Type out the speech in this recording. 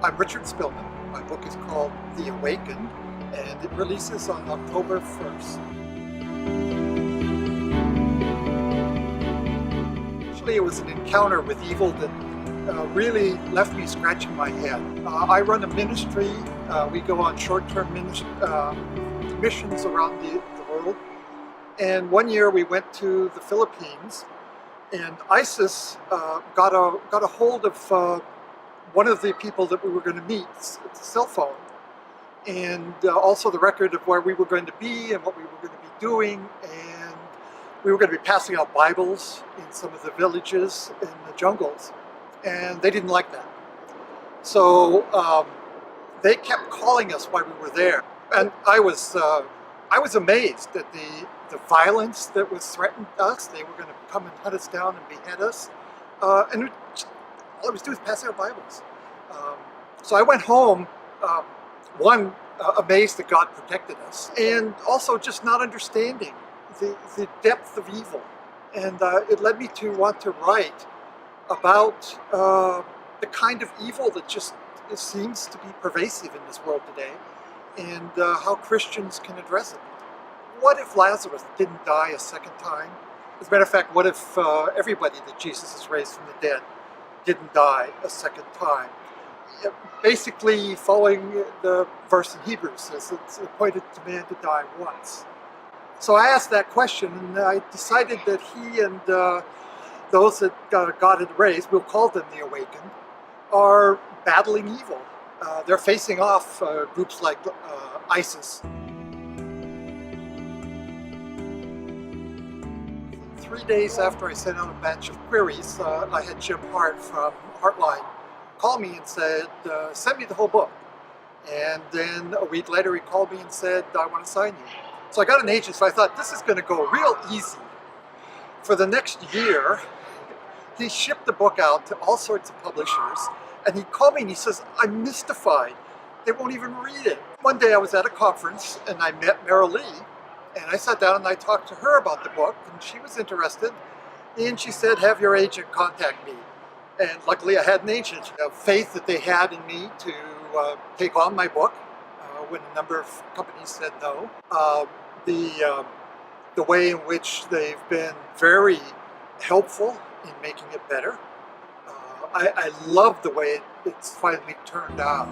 I'm Richard Spillman. My book is called The Awakened, and it releases on October 1st. Actually, it was an encounter with evil that really left me scratching my head. I run a ministry. We go on short-term missions around the world. And one year we went to the Philippines, and ISIS got a hold of one of the people that we were going to meet, it's a cell phone, and also the record of where we were going to be and what we were going to be doing, and we were going to be passing out Bibles in some of the villages in the jungles, and they didn't like that. So they kept calling us while we were there, and I was amazed at the violence that was threatened us. They were going to come and hunt us down and behead us, and all I was doing was passing out Bibles. So I went home, amazed that God protected us, and also just not understanding the depth of evil. And it led me to want to write about the kind of evil that just seems to be pervasive in this world today, and how Christians can address it. What if Lazarus didn't die a second time? As a matter of fact, what if everybody that Jesus has raised from the dead didn't die a second time? Basically, following the verse in Hebrews says it's appointed to man to die once. So I asked that question, and I decided that he and those that God had raised, we'll call them the Awakened, are battling evil. They're facing off groups like ISIS. 3 days after I sent out a batch of queries, I had Jim Hart from Heartline call me and said, send me the whole book. And then a week later he called me and said, I want to sign you. So I got an agent, so I thought this is going to go real easy. For the next year, he shipped the book out to all sorts of publishers, and he called me and he says, I'm mystified. They won't even read it. One day I was at a conference and I met Mara Lee, and I sat down and I talked to her about the book, and she was interested, and she said, have your agent contact me. And luckily I had an agent. Faith that they had in me to take on my book when a number of companies said no. The way in which they've been very helpful in making it better. I love the way it's finally turned out.